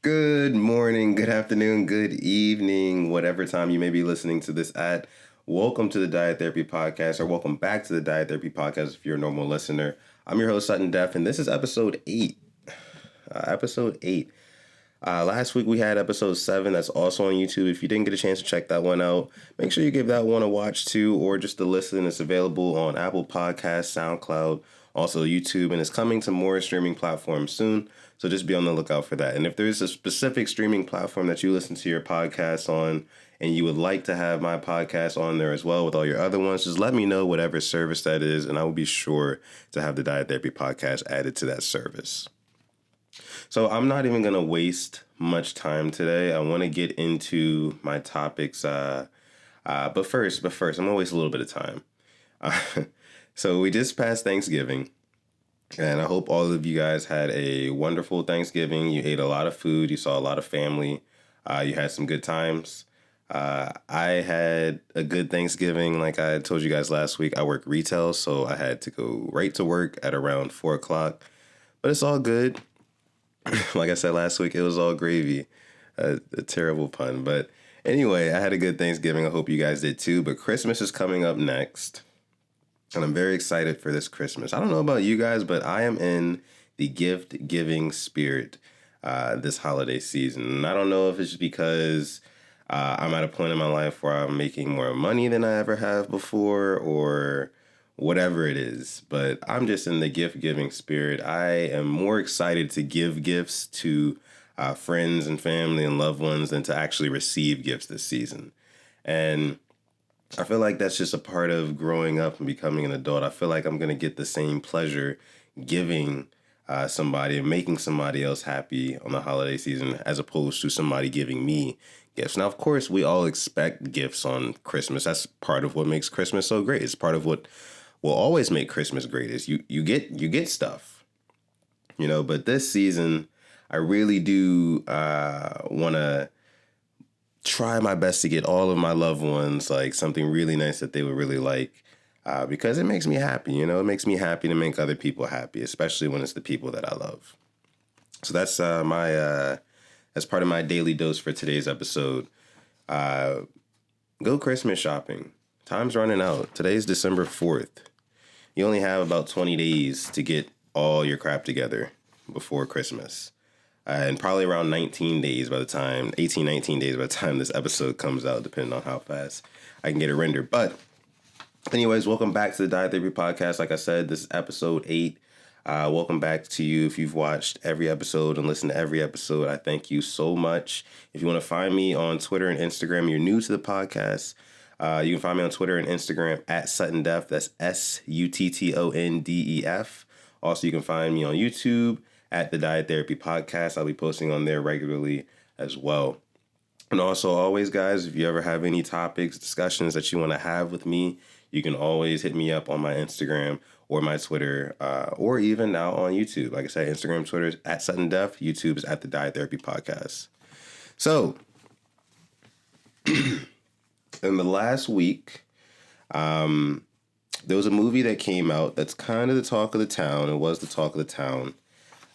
Good morning, good afternoon, good evening, whatever time you may be listening to this at. Welcome to the Diet Therapy Podcast, or welcome back to the Diet Therapy Podcast if you're a normal listener. I'm your host, suttondef, and this is episode 8. Episode 8. Last week we had episode 7 that's also on YouTube. If you didn't get a chance to check that one out, make sure you give that one a watch too, or just a listen. It's available on Apple Podcasts, SoundCloud, also YouTube, and it's coming to more streaming platforms soon. So just be on the lookout for that. And if there's a specific streaming platform that you listen to your podcast on and you would like to have my podcast on there as well with all your other ones, just let me know whatever service that is, and I will be sure to have the Diet Therapy Podcast added to that service. So I'm not even going to waste much time today. I want to get into my topics. But first, I'm going to waste a little bit of time. So we just passed Thanksgiving. And I hope all of you guys had a wonderful Thanksgiving. You ate a lot of food. You saw a lot of family. You had some good times. I had a good Thanksgiving. Like I told you guys last week, I work retail, so I had to go right to work at around 4 o'clock. But it's all good. Like I said last week, it was all gravy. A terrible pun. But anyway, I had a good Thanksgiving. I hope you guys did too. But Christmas is coming up next. And I'm very excited for this Christmas. I don't know about you guys, but I am in the gift-giving spirit this holiday season. And I don't know if it's because I'm at a point in my life where I'm making more money than I ever have before or whatever it is. But I'm just in the gift-giving spirit. I am more excited to give gifts to friends and family and loved ones than to actually receive gifts this season. And I feel like that's just a part of growing up and becoming an adult. I feel like I'm going to get the same pleasure giving somebody and making somebody else happy on the holiday season as opposed to somebody giving me gifts. Now, of course, we all expect gifts on Christmas. That's part of what makes Christmas so great. It's part of what will always make Christmas great is you get stuff, but this season I really do want to try my best to get all of my loved ones like something really nice that they would really like because it makes me happy. It makes me happy to make other people happy, especially when it's the people that I love. So that's that's part of my daily dose for today's episode. Go Christmas shopping. Time's running out. Today's December 4th. You only have about 20 days to get all your crap together before Christmas. And probably around 19 days by the time, 18, 19 days by the time this episode comes out, depending on how fast I can get it rendered. But anyways, welcome back to the Diet Therapy Podcast. Like I said, this is episode 8. Welcome back to you. If you've watched every episode and listened to every episode, I thank you so much. If you want to find me on Twitter and Instagram, you're new to the podcast, you can find me on Twitter and Instagram at suttondef. That's SUTTONDEF. Also, you can find me on YouTube at the Diet Therapy Podcast. I'll be posting on there regularly as well. And also, always, guys, if you ever have any topics, discussions that you want to have with me, you can always hit me up on my Instagram or my Twitter, or even now on YouTube. Like I said, Instagram, Twitter is at suttondef. YouTube is at the Diet Therapy Podcast. So, in the last week, there was a movie that came out that's kind of the talk of the town. It was the talk of the town.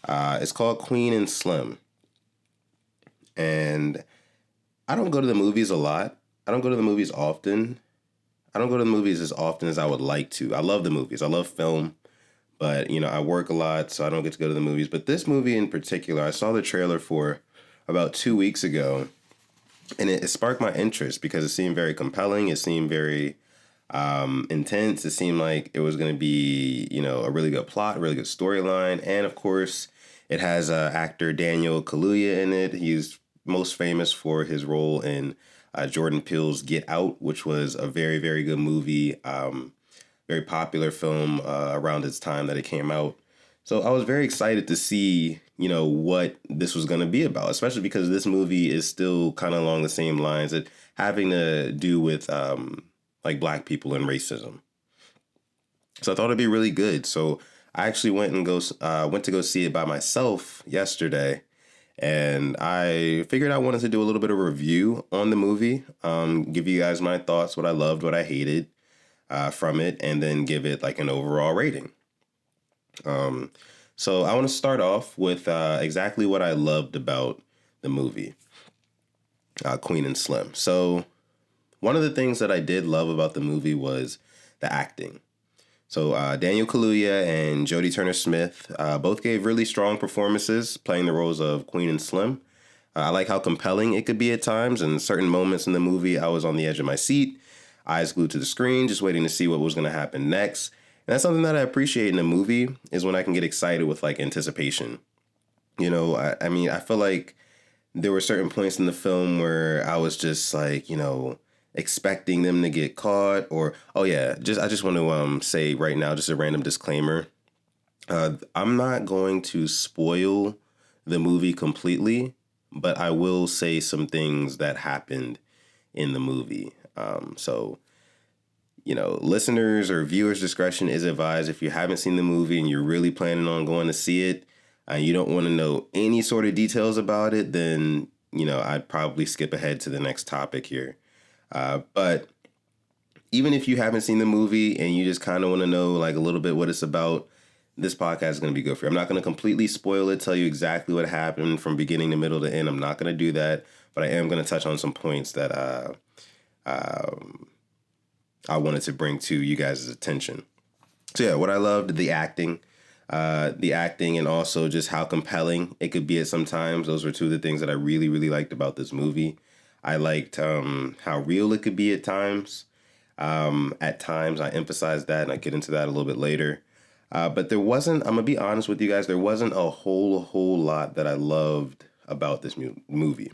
It's called Queen and Slim. And I don't go to the movies a lot. I don't go to the movies often. I don't go to the movies as often as I would like to. I love the movies. I love film. But, I work a lot, so I don't get to go to the movies. But this movie in particular, I saw the trailer for about 2 weeks ago. And it sparked my interest because it seemed very compelling. It seemed very intense. It seemed like it was going to be, a really good plot, a really good storyline. And, of course, it has actor Daniel Kaluuya in it. He's most famous for his role in Jordan Peele's Get Out, which was a very, very good movie, very popular film around its time that it came out. So I was very excited to see, what this was going to be about, especially because this movie is still kind of along the same lines of having to do with like Black people and racism. So I thought it'd be really good. So I actually went to go see it by myself yesterday, and I figured I wanted to do a little bit of a review on the movie, give you guys my thoughts, what I loved, what I hated from it, and then give it like an overall rating. So I want to start off with exactly what I loved about the movie, Queen and Slim. So one of the things that I did love about the movie was the acting. So Daniel Kaluuya and Jodie Turner-Smith both gave really strong performances playing the roles of Queen and Slim. I like how compelling it could be at times. And certain moments in the movie, I was on the edge of my seat, eyes glued to the screen, just waiting to see what was going to happen next. And that's something that I appreciate in a movie, is when I can get excited with like anticipation. You know, I mean, I feel like there were certain points in the film where I was just like, you know, expecting them to get caught, or, oh yeah, I just want to say right now, just a random disclaimer. I'm not going to spoil the movie completely, but I will say some things that happened in the movie. So, you know, listeners or viewers' discretion is advised. If you haven't seen the movie and you're really planning on going to see it, and you don't want to know any sort of details about it, then, you know, I'd probably skip ahead to the next topic here. But even if you haven't seen the movie and you just kind of want to know like a little bit what it's about, this podcast is going to be good for you. I'm not going to completely spoil it, tell you exactly what happened from beginning to middle to end. I'm not going to do that, but I am going to touch on some points that I wanted to bring to you guys' attention. So yeah, what I loved, the acting and also just how compelling it could be at some times. Those were two of the things that I really, really liked about this movie. I liked how real it could be at times. At times, I emphasize that, and I get into that a little bit later. But there wasn't, I'm going to be honest with you guys, there wasn't a whole lot that I loved about this movie.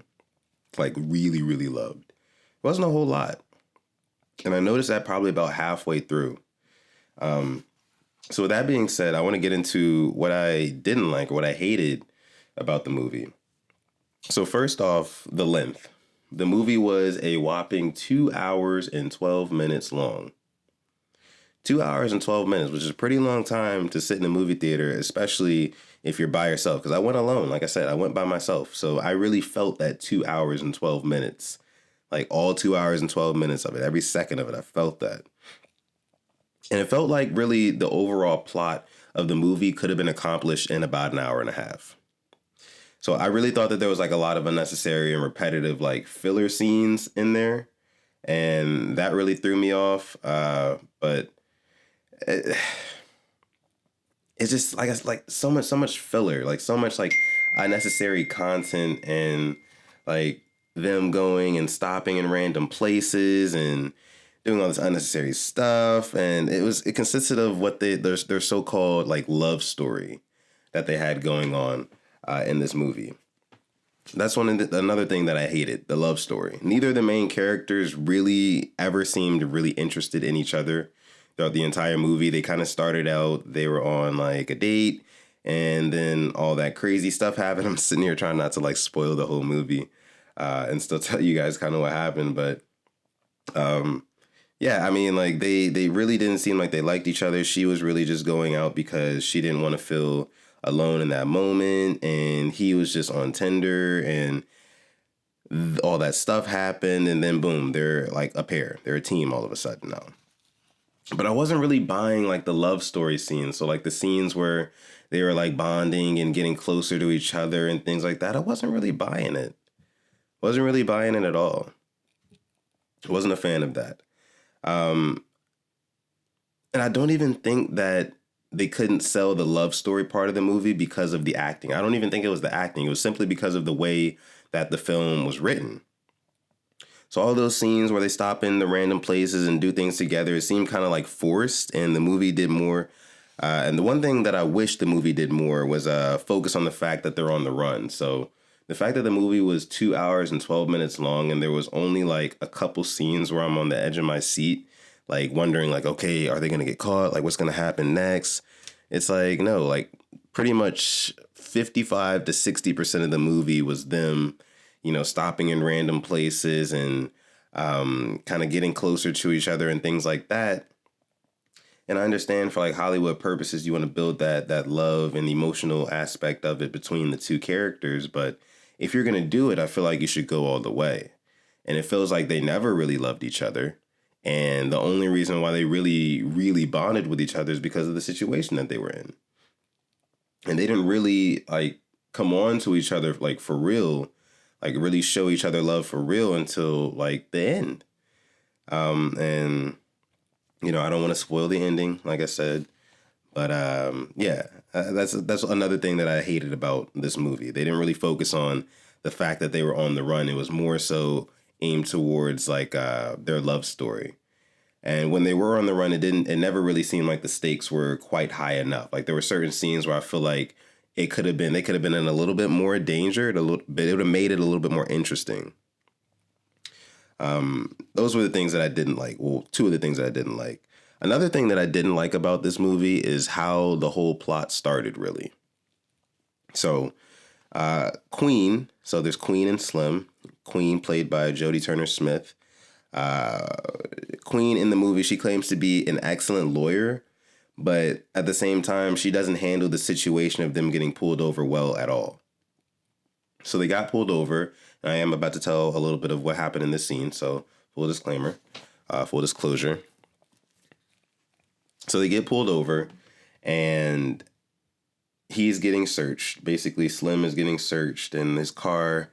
Like, really, really loved. It wasn't a whole lot. And I noticed that probably about halfway through. So with that being said, I want to get into what I didn't like, or what I hated about the movie. So first off, the length. The movie was a whopping 2 hours and 12 minutes long. 2 hours and 12 minutes, which is a pretty long time to sit in a movie theater, especially if you're by yourself. Because I went alone. Like I said, I went by myself. So I really felt that 2 hours and 12 minutes. Like all 2 hours and 12 minutes of it. Every second of it, I felt that. And it felt like really the overall plot of the movie could have been accomplished in about an hour and a half. So I really thought that there was like a lot of unnecessary and repetitive like filler scenes in there. And that really threw me off. But it's just like so much filler, like so much like unnecessary content, and like them going and stopping in random places and doing all this unnecessary stuff. And it consisted of what their so-called like love story that they had going on in this movie. That's another thing that I hated, the love story. Neither of the main characters really ever seemed really interested in each other throughout the entire movie. They kind of started out, they were on like a date, and then all that crazy stuff happened. I'm sitting here trying not to like spoil the whole movie and still tell you guys kind of what happened. But yeah, I mean, like they really didn't seem like they liked each other. She was really just going out because she didn't want to feel alone in that moment, and he was just on Tinder, and all that stuff happened, and then boom, they're like a pair. They're a team all of a sudden now. But I wasn't really buying like the love story scenes. So like the scenes where they were like bonding and getting closer to each other and things like that, I wasn't really buying it. Wasn't really buying it at all. Wasn't a fan of that. And I don't even think that they couldn't sell the love story part of the movie because of the acting. I don't even think it was the acting. It was simply because of the way that the film was written. So all those scenes where they stop in the random places and do things together, it seemed kind of like forced, and the movie did more. And the one thing that I wish the movie did more was focus on the fact that they're on the run. So the fact that the movie was 2 hours and 12 minutes long, and there was only like a couple scenes where I'm on the edge of my seat, like wondering like, okay, are they going to get caught? Like what's going to happen next? It's like, no, like pretty much 55 to 60% of the movie was them, you know, stopping in random places and kind of getting closer to each other and things like that. And I understand for like Hollywood purposes, you want to build that love and emotional aspect of it between the two characters. But if you're going to do it, I feel like you should go all the way. And it feels like they never really loved each other. And the only reason why they really, really bonded with each other is because of the situation that they were in. And they didn't really like come on to each other like for real like really show each other love for real until like the end. And you know, I don't want to spoil the ending, like I said, but yeah, that's another thing that I hated about this movie. They didn't really focus on the fact that they were on the run. It was more so aimed towards like their love story. And when they were on the run, it never really seemed like the stakes were quite high enough. Like there were certain scenes where I feel like they could have been in a little bit more danger, but it would have made it a little bit more interesting. Those were the things that I didn't like. Well, two of the things that I didn't like. Another thing that I didn't like about this movie is how the whole plot started, really. So, Queen, so there's Queen and Slim. Queen, played by Jodie Turner-Smith. Queen in the movie, she claims to be an excellent lawyer, but at the same time, she doesn't handle the situation of them getting pulled over well at all. So they got pulled over, and I am about to tell a little bit of what happened in this scene, so full disclaimer, full disclosure. So they get pulled over, and he's getting searched. Basically, Slim is getting searched, and his car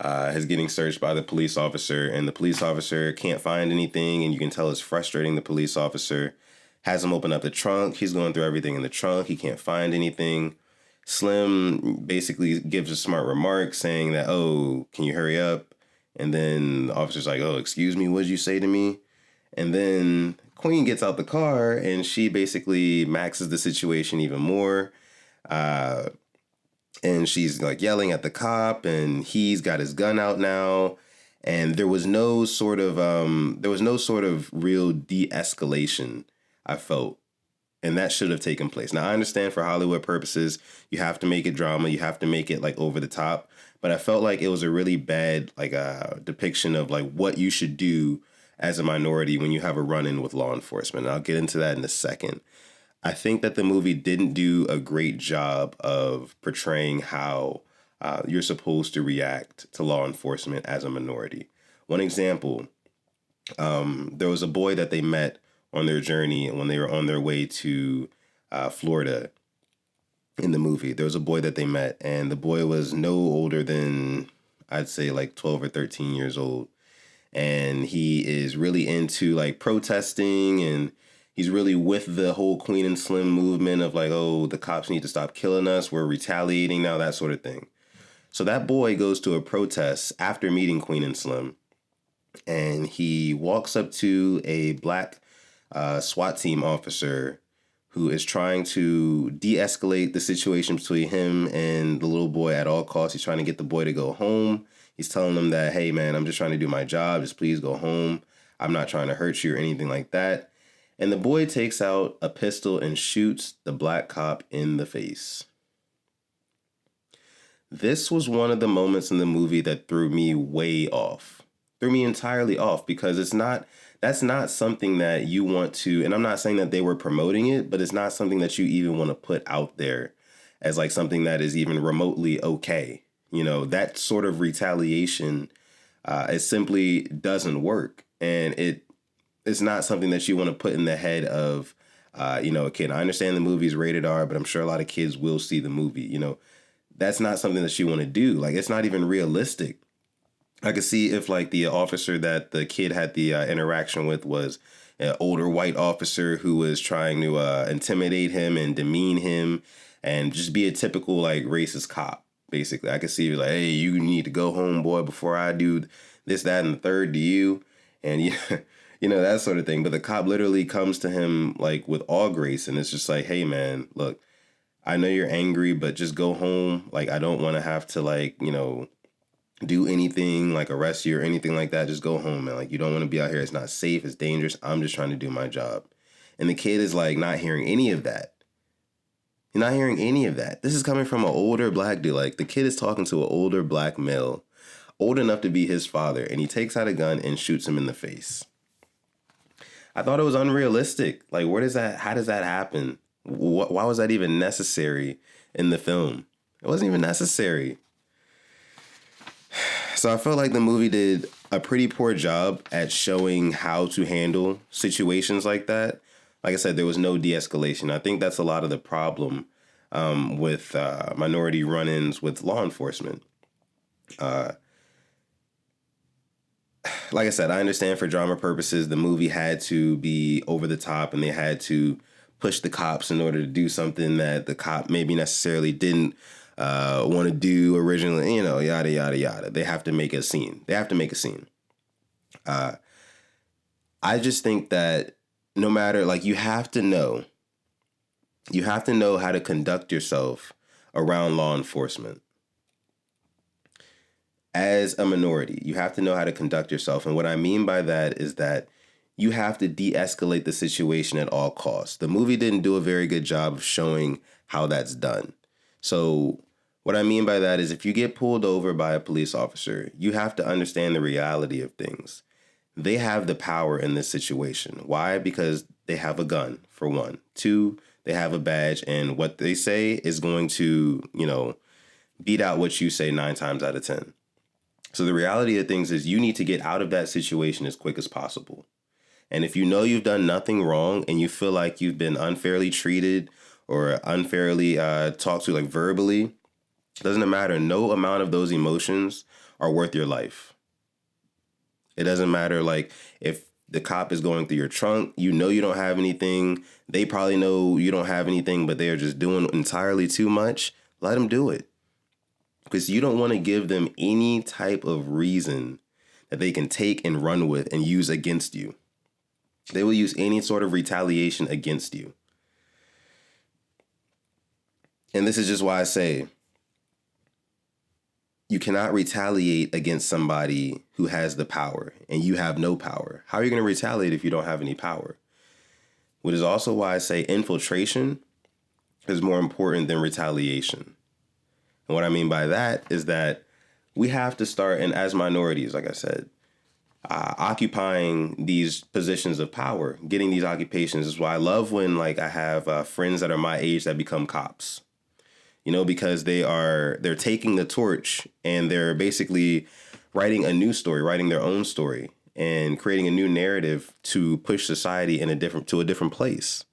is getting searched by the police officer, and the police officer can't find anything, and you can tell it's frustrating. The police officer has him open up the trunk. He's going through everything in the trunk. He can't find anything. Slim basically gives a smart remark saying that, oh, can you hurry up? And then the officer's like, oh, excuse me, what did you say to me? And then Queen gets out the car, and she basically maxes the situation even more. And she's like yelling at the cop, and he's got his gun out now. And there was no sort of real de-escalation, I felt. And that should have taken place. Now, I understand for Hollywood purposes, you have to make it drama. You have to make it like over the top. But I felt like it was a really bad like depiction of like what you should do as a minority when you have a run-in with law enforcement. And I'll get into that in a second. I think that the movie didn't do a great job of portraying how you're supposed to react to law enforcement as a minority. One example, there was a boy that they met on their journey when they were on their way to Florida in the movie. There was a boy that they met, and the boy was no older than, I'd say, like 12 or 13 years old. And he is really into like protesting, and he's really with the whole Queen and Slim movement of like, oh, the cops need to stop killing us. We're retaliating now, that sort of thing. So that boy goes to a protest after meeting Queen and Slim, and he walks up to a black SWAT team officer who is trying to de-escalate the situation between him and the little boy at all costs. He's trying to get the boy to go home. He's telling him that, hey, man, I'm just trying to do my job. Just please go home. I'm not trying to hurt you or anything like that. And the boy takes out a pistol and shoots the black cop in the face. This was one of the moments in the movie that threw me way off. Threw me entirely off, because that's not something that you want to, and I'm not saying that they were promoting it, but it's not something that you even want to put out there as like something that is even remotely okay. You know, that sort of retaliation, it simply doesn't work. And it's not something that you want to put in the head of, a kid. I understand the movie's rated R, but I'm sure a lot of kids will see the movie. You know, that's not something that you want to do. Like, it's not even realistic. I could see if like the officer that the kid had the interaction with was an older white officer who was trying to intimidate him and demean him and just be a typical like racist cop. Basically, I could see like, hey, you need to go home, boy, before I do this, that, and the third to you. And that sort of thing. But the cop literally comes to him like with all grace. And it's just like, hey, man, look, I know you're angry, but just go home. Like, I don't want to have to like, do anything like arrest you or anything like that. Just go home, man. Like, you don't want to be out here. It's not safe. It's dangerous. I'm just trying to do my job. And the kid is like not hearing any of that. You're not hearing any of that. This is coming from an older black dude. Like, the kid is talking to an older black male, old enough to be his father, and he takes out a gun and shoots him in the face. I thought it was unrealistic. Like, how does that happen? Why was that even necessary in the film? It wasn't even necessary. So I felt like the movie did a pretty poor job at showing how to handle situations like that. Like I said, there was no de-escalation. I think that's a lot of the problem with minority run-ins with law enforcement. like I said, I understand for drama purposes, the movie had to be over the top and they had to push the cops in order to do something that the cop maybe necessarily didn't want to do originally, yada, yada, yada. They have to make a scene. I just think that no matter, like, you have to know how to conduct yourself around law enforcement. As a minority, you have to know how to conduct yourself. And what I mean by that is that you have to de-escalate the situation at all costs. The movie didn't do a very good job of showing how that's done. So what I mean by that is if you get pulled over by a police officer, you have to understand the reality of things. They have the power in this situation. Why? Because they have a gun, for one. Two, they have a badge, and what they say is going to, beat out what you say 9 times out of 10. So the reality of things is you need to get out of that situation as quick as possible. And if you know you've done nothing wrong and you feel like you've been unfairly treated or unfairly talked to, like, verbally, doesn't matter. No amount of those emotions are worth your life. It doesn't matter, like, if the cop is going through your trunk, you don't have anything. They probably know you don't have anything, but they're just doing entirely too much. Let them do it. Because you don't want to give them any type of reason that they can take and run with and use against you. They will use any sort of retaliation against you. And this is just why I say you cannot retaliate against somebody who has the power and you have no power. How are you going to retaliate if you don't have any power? Which is also why I say infiltration is more important than retaliation. And what I mean by that is that we have to start, and as minorities, like I said, occupying these positions of power, getting these occupations is why I love when, like, I have friends that are my age that become cops, because they're taking the torch and they're basically writing a new story, writing their own story and creating a new narrative to push society to a different place.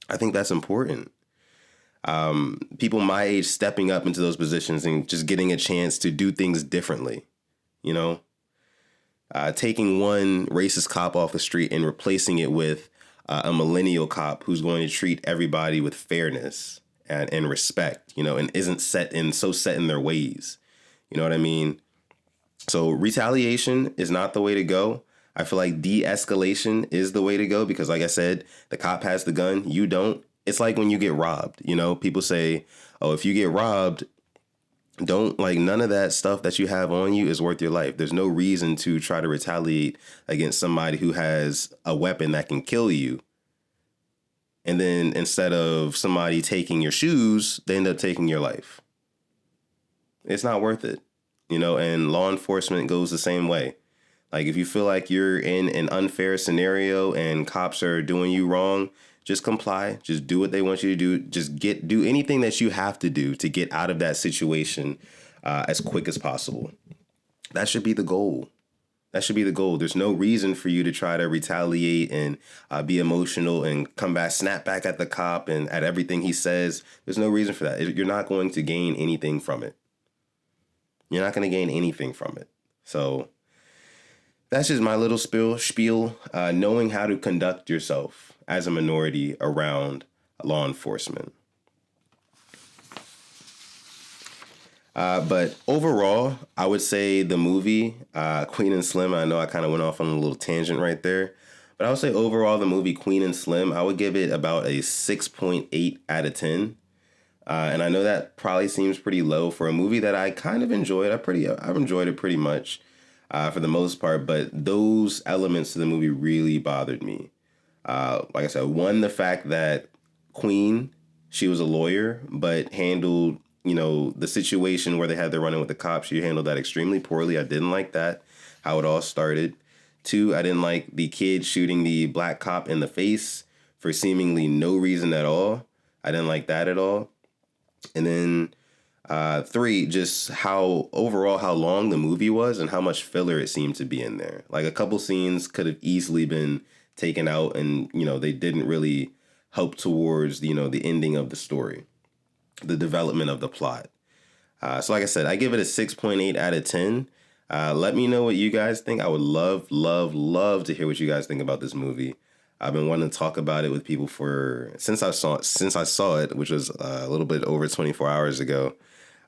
I think that's important. People my age stepping up into those positions and just getting a chance to do things differently, taking one racist cop off the street and replacing it with a millennial cop who's going to treat everybody with fairness and respect, and isn't set in their ways. You know what I mean? So retaliation is not the way to go. I feel like de-escalation is the way to go because, like I said, the cop has the gun, you don't. It's like when you get robbed, people say, oh, if you get robbed, none of that stuff that you have on you is worth your life. There's no reason to try to retaliate against somebody who has a weapon that can kill you. And then instead of somebody taking your shoes, they end up taking your life. It's not worth it, and law enforcement goes the same way. Like, if you feel like you're in an unfair scenario and cops are doing you wrong, just comply. Just do what they want you to do. Just do anything that you have to do to get out of that situation as quick as possible. That should be the goal. There's no reason for you to try to retaliate and be emotional and snap back at the cop and at everything he says. There's no reason for that. You're not going to gain anything from it. So that's just my little spiel. Knowing how to conduct yourself as a minority around law enforcement. But overall, I would say the movie, Queen and Slim, I know I kind of went off on a little tangent right there, but I would say overall the movie Queen and Slim, I would give it about a 6.8 out of 10. And I know that probably seems pretty low for a movie that I kind of enjoyed. I've enjoyed it pretty much for the most part, but those elements of the movie really bothered me. Like I said, one, the fact that Queen, she was a lawyer, but handled, the situation where they had their run-in with the cops, she handled that extremely poorly. I didn't like that, how it all started. Two, I didn't like the kid shooting the black cop in the face for seemingly no reason at all. I didn't like that at all. And then three, just how long the movie was and how much filler it seemed to be in there. Like, a couple scenes could have easily been taken out and, they didn't really help towards, the ending of the story, the development of the plot. So like I said, I give it a 6.8 out of 10. Let me know what you guys think. I would love to hear what you guys think about this movie. I've been wanting to talk about it with people since I saw it, which was a little bit over 24 hours ago.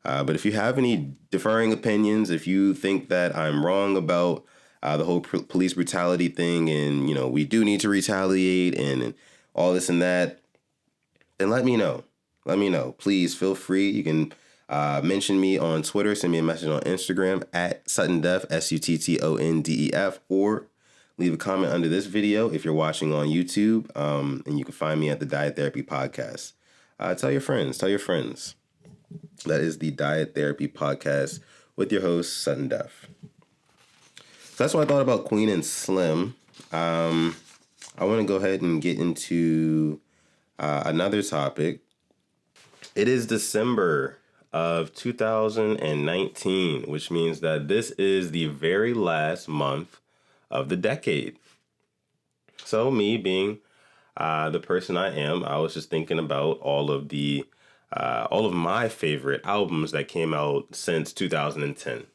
But if you have any differing opinions, if you think that I'm wrong about the whole police brutality thing, and we do need to retaliate and all this and that, then let me know. Let me know. Please feel free. You can mention me on Twitter, send me a message on Instagram at suttondef, SUTTONDEF, or leave a comment under this video if you're watching on YouTube, and you can find me at the Diet Therapy Podcast. Tell your friends. That is the Diet Therapy Podcast with your host, suttondef. So that's what I thought about Queen and Slim. I want to go ahead and get into another topic. It is December of 2019, which means that this is the very last month of the decade. So me being the person I am, I was just thinking about all of my favorite albums that came out since 2010.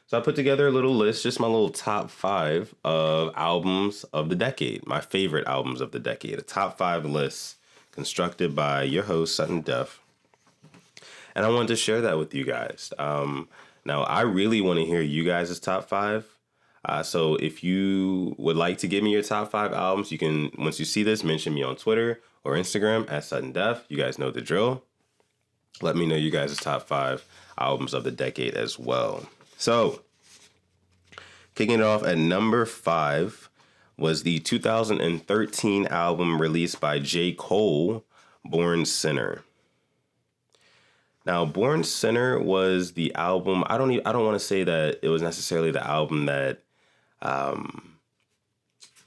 So I put together a little list, just my little top 5 of albums of the decade, my favorite albums of the decade, a top 5 list constructed by your host, suttondef. And I wanted to share that with you guys. Now, I really want to hear you guys' top 5. So if you would like to give me your top 5 albums, you can, once you see this, mention me on Twitter or Instagram at suttondef. You guys know the drill. Let me know you guys' top 5 albums of the decade as well. So, kicking it off at number 5 was the 2013 album released by J. Cole, Born Sinner. Now, Born Sinner was the album. I don't want to say that it was necessarily the album that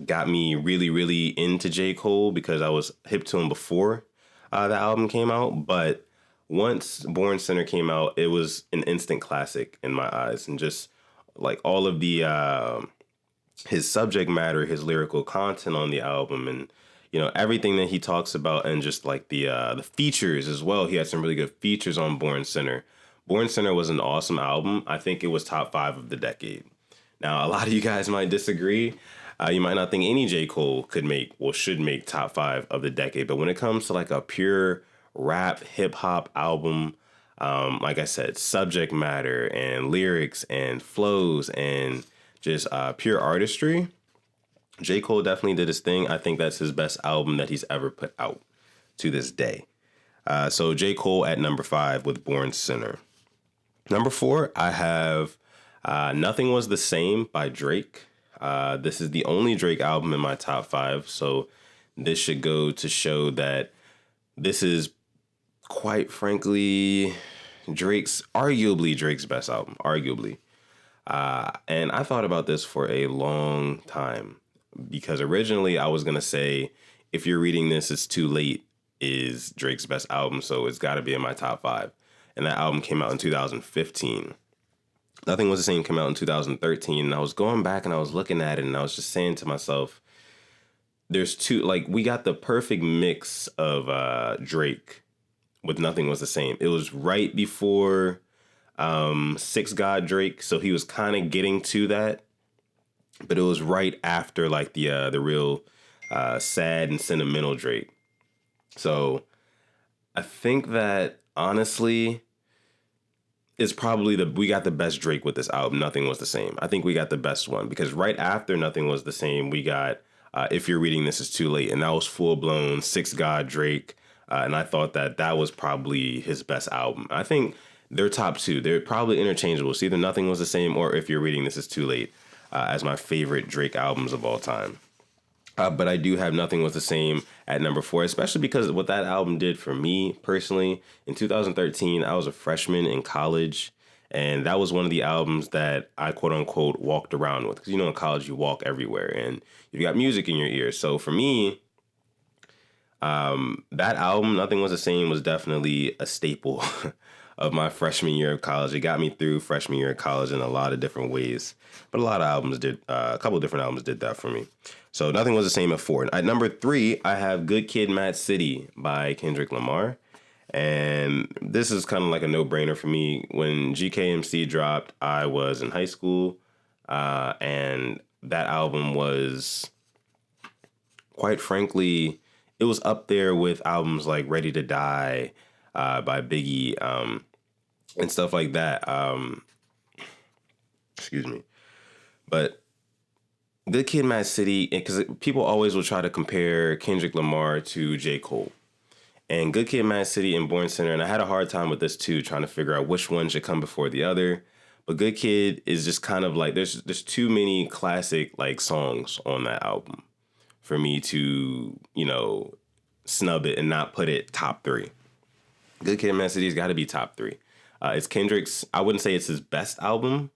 got me really, really into J. Cole, because I was hip to him before the album came out. But once Born Sinner came out, it was an instant classic in my eyes. And just like all of the his subject matter, his lyrical content on the album, and everything that he talks about, and just like the features as well. He had some really good features on Born Sinner. Born Sinner was an awesome album. I think it was top 5 of the decade. Now, a lot of you guys might disagree. You might not think any J. Cole should make top 5 of the decade. But when it comes to like a pure rap, hip hop album, like I said, subject matter and lyrics and flows and just pure artistry, J. Cole definitely did his thing. I think that's his best album that he's ever put out to this day. So J. Cole at number 5 with Born Sinner. Number 4, I have Nothing Was the Same by Drake. This is the only Drake album in my top 5. So this should go to show that this is, quite frankly, arguably Drake's best album. Arguably. And I thought about this for a long time, because originally I was going to say, If You're Reading This, It's Too Late is Drake's best album, so it's got to be in my top 5. And that album came out in 2015. Nothing Was the Same came out in 2013, and I was going back and I was looking at it, and I was just saying to myself, we got the perfect mix of Drake with Nothing Was the Same. It was right before Six God Drake, so he was kind of getting to that. But it was right after like the real sad and sentimental Drake. So I think that honestly, it's probably we got the best Drake with this album. Nothing Was the Same. I think we got the best one, because right after Nothing Was the Same, we got If You're Reading This, Is Too Late, and that was full blown Six God Drake. And I thought that was probably his best album. I think they're top 2. They're probably interchangeable. It's either Nothing Was the Same or If You're Reading This, Is Too Late. As my favorite Drake albums of all time. But I do have Nothing Was the Same at number 4, especially because what that album did for me personally. In 2013, I was a freshman in college, and that was one of the albums that I quote unquote walked around with. Because in college you walk everywhere and you got music in your ears. So for me, that album, Nothing Was the Same, was definitely a staple of my freshman year of college. It got me through freshman year of college in a lot of different ways. But a couple of different albums did that for me. So Nothing Was the Same at 4. At number 3, I have Good Kid, Mad City by Kendrick Lamar. And this is kind of like a no-brainer for me. When GKMC dropped, I was in high school, and that album was, quite frankly, it was up there with albums like Ready to Die by Biggie and stuff like that. Excuse me. But Good Kid, Mad City, because people always will try to compare Kendrick Lamar to J. Cole. And Good Kid, Mad City and Born Sinner, and I had a hard time with this too, trying to figure out which one should come before the other. But Good Kid is just kind of like, there's too many classic like songs on that album for me to, snub it and not put it top three. Good Kid, Mad City's got to be top three. It's Kendrick's, I wouldn't say it's his best album,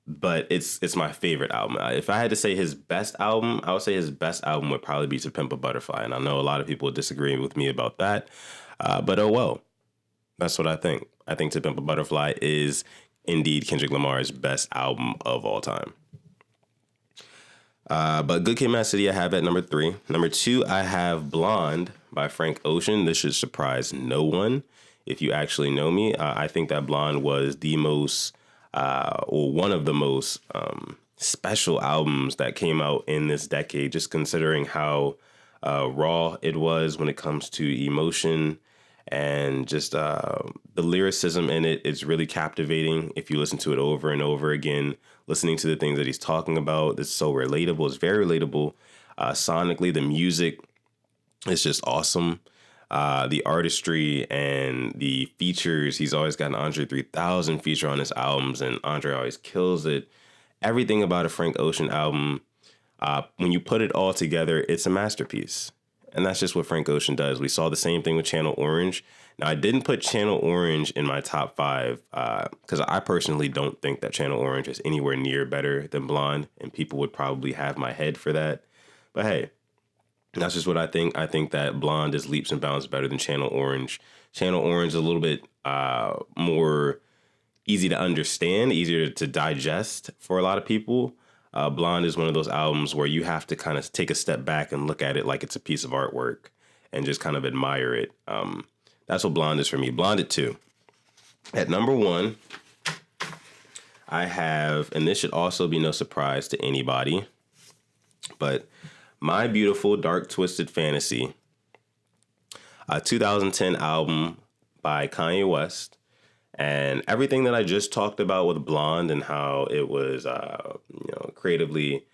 but it's my favorite album. If I had to say his best album, I would say his best album would probably be To Pimp a Butterfly. And I know a lot of people disagree with me about that. But oh well, that's what I think. I think To Pimp a Butterfly is indeed Kendrick Lamar's best album of all time. But Good Kid, Mad City, I have at number 3. Number 2, I have Blonde by Frank Ocean. This should surprise no one if you actually know me. I think that Blonde was the most... or one of the most special albums that came out in this decade, just considering how raw it was when it comes to emotion and just the lyricism in it. It's really captivating if you listen to it over and over again, listening to the things that he's talking about. It's so relatable. It's very relatable. Sonically, the music is just awesome. The artistry and the features. He's always got an Andre 3000 feature on his albums, and Andre always kills it. Everything about a Frank Ocean album, when you put it all together, it's a masterpiece. And that's just what Frank Ocean does. We saw the same thing with Channel Orange. Now, I didn't put Channel Orange in my top 5 because I personally don't think that Channel Orange is anywhere near better than Blonde, and people would probably have my head for that. But hey, that's just what I think. I think that Blonde is leaps and bounds better than Channel Orange. Channel Orange is a little bit more easy to understand, easier to digest for a lot of people. Blonde is one of those albums where you have to kind of take a step back and look at it like it's a piece of artwork and just kind of admire it. That's what Blonde is for me. Blonde at 2. At number 1, I have, and this should also be no surprise to anybody, but My Beautiful Dark Twisted Fantasy, a 2010 album by Kanye West. And everything that I just talked about with Blonde and how it was, creatively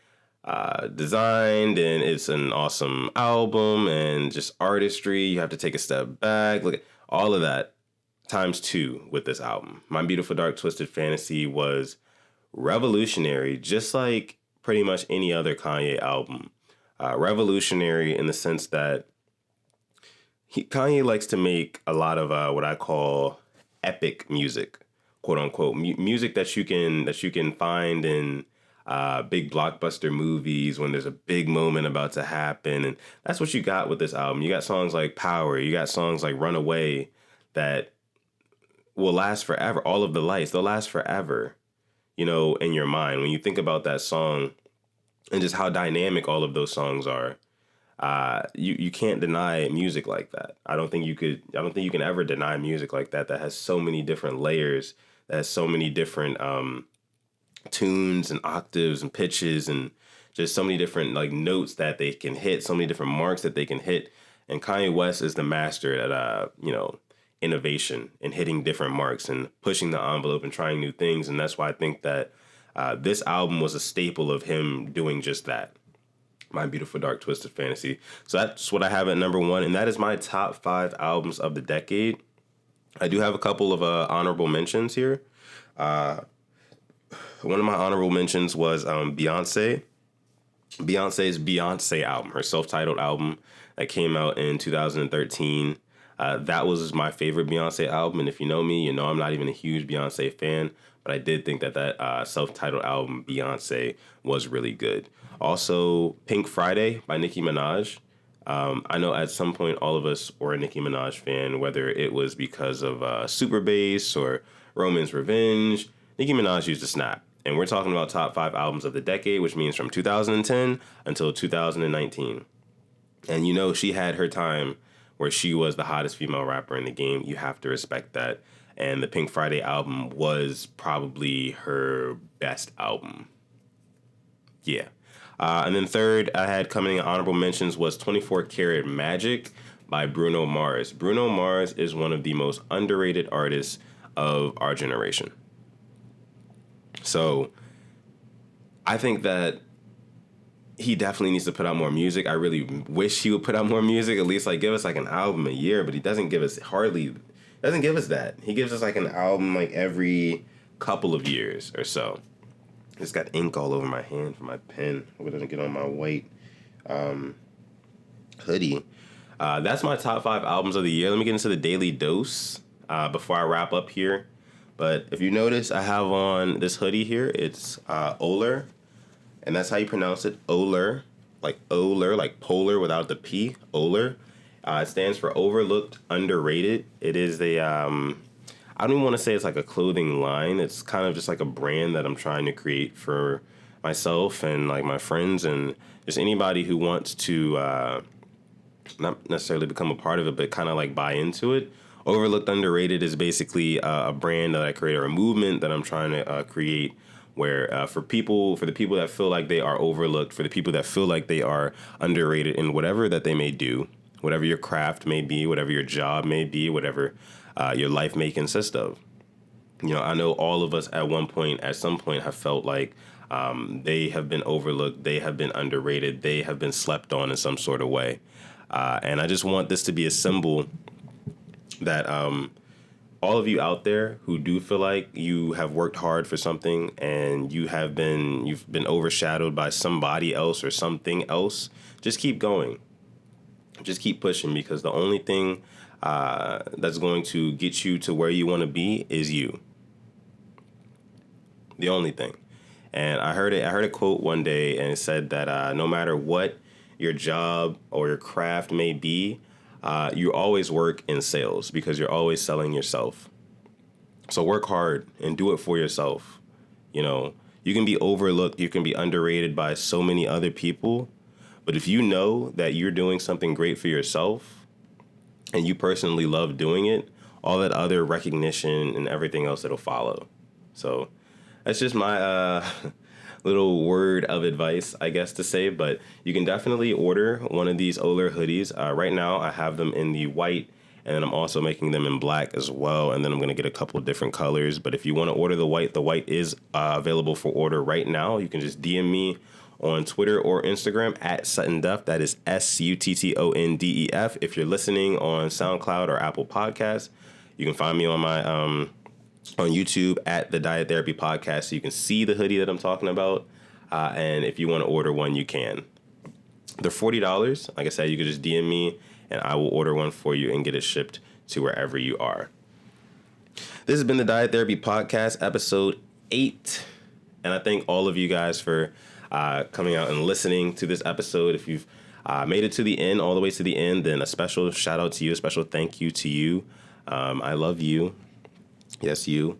designed, and it's an awesome album, and just artistry, you have to take a step back. Look at all of that times 2 with this album. My Beautiful Dark Twisted Fantasy was revolutionary, just like pretty much any other Kanye album. Revolutionary in the sense that Kanye likes to make a lot of what I call epic music, quote unquote, music that you can find in big blockbuster movies when there's a big moment about to happen. And that's what you got with this album. You got songs like Power, you got songs like Runaway that will last forever. All of the Lights, they'll last forever, in your mind. When you think about that song and just how dynamic all of those songs are, you can't deny music like that. I don't think you can ever deny music like that has so many different layers, that has so many different tunes and octaves and pitches, and just so many different like notes that they can hit, so many different marks that they can hit. And Kanye West is the master at innovation and hitting different marks and pushing the envelope and trying new things. And that's why I think that this album was a staple of him doing just that. My Beautiful Dark Twisted Fantasy. So that's what I have at number 1, and that is my top 5 albums of the decade. I do have a couple of honorable mentions here. One of my honorable mentions was Beyonce's Beyonce album, her self-titled album that came out in 2013. That was my favorite Beyonce album, and if you know me, you know I'm not even a huge Beyonce fan, but I did think that self-titled album, Beyonce, was really good. Also, Pink Friday by Nicki Minaj. I know at some point all of us were a Nicki Minaj fan, whether it was because of Super Bass or Roman's Revenge. Nicki Minaj used to snap. And we're talking about top 5 albums of the decade, which means from 2010 until 2019. And she had her time where she was the hottest female rapper in the game. You have to respect that. And the Pink Friday album was probably her best album. Yeah. And then third, I had coming in honorable mentions was 24 Karat Magic by Bruno Mars. Bruno Mars is one of the most underrated artists of our generation. So I think that he definitely needs to put out more music. I really wish he would put out more music, at least like give us like an album a year, but he doesn't give us that. He gives us like an album like every couple of years or so. It's got ink all over my hand from my pen. Hope it doesn't get on my white hoodie. That's my top 5 albums of the year. Let me get into the Daily Dose before I wrap up here. But if you notice, I have on this hoodie here. It's OLUR, and that's how you pronounce it, OLUR, like polar without the P, OLUR. It stands for Overlooked Underrated. It is a, I don't even want to say it's like a clothing line. It's kind of just like a brand that I'm trying to create for myself and like my friends and just anybody who wants to not necessarily become a part of it, but kind of like buy into it. Overlooked Underrated is basically a brand that I create, or a movement that I'm trying to create, where for the people that feel like they are overlooked, for the people that feel like they are underrated in whatever that they may do, whatever your craft may be, whatever your job may be, whatever your life may consist of. You know, I know all of us at some point have felt like they have been overlooked, they have been underrated, they have been slept on in some sort of way. And I just want this to be a symbol that all of you out there who do feel like you have worked hard for something and you've been overshadowed by somebody else or something else, just keep going. Just keep pushing, because the only thing that's going to get you to where you want to be is you. The only thing. And I heard a quote one day, and it said that no matter what your job or your craft may be, you always work in sales, because you're always selling yourself. So work hard and do it for yourself. You know, you can be overlooked, you can be underrated by so many other people, but if you know that you're doing something great for yourself and you personally love doing it, all that other recognition and everything else that'll follow. So that's just my little word of advice, I guess, to say. But you can definitely order one of these OLUR hoodies. Right now, I have them in the white, and then I'm also making them in black as well. And then I'm going to get a couple of different colors. But if you want to order the white is available for order right now. You can just DM me on Twitter or Instagram at suttondef. That is SUTTONDEF. If you're listening on SoundCloud or Apple Podcasts, you can find me on my on YouTube at the Diet Therapy Podcast, so you can see the hoodie that I'm talking about. And if you want to order one, you can. They're $40. Like I said, you can just DM me and I will order one for you and get it shipped to wherever you are. This has been the Diet Therapy Podcast, episode 8. And I thank all of you guys for coming out and listening to this episode. If you've made it to the end, all the way to the end, then a special shout out to you, a special thank you to you. I love you. Yes, you.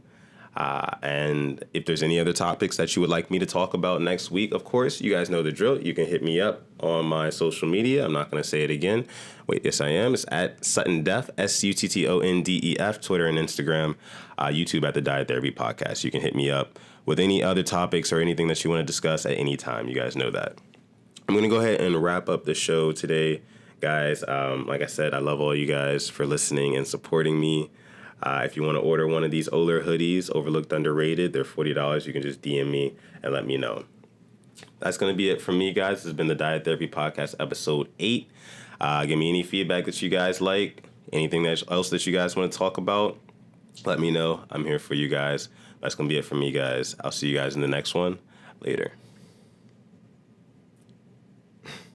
And if there's any other topics that you would like me to talk about next week, of course, you guys know the drill. You can hit me up on my social media. I'm not going to say it again. Wait, yes, I am. It's at suttondef, SUTTONDEF, Twitter and Instagram, YouTube at the Diet Therapy Podcast. You can hit me up with any other topics or anything that you want to discuss at any time. You guys know that. I'm going to go ahead and wrap up the show today, guys. Like I said, I love all you guys for listening and supporting me. If you want to order one of these OLUR hoodies, Overlooked Underrated, they're $40. You can just DM me and let me know. That's going to be it from me, guys. This has been the Diet Therapy Podcast, episode 8. Give me any feedback that you guys like, anything else that you guys want to talk about. Let me know. I'm here for you guys. That's going to be it from me, guys. I'll see you guys in the next one. Later.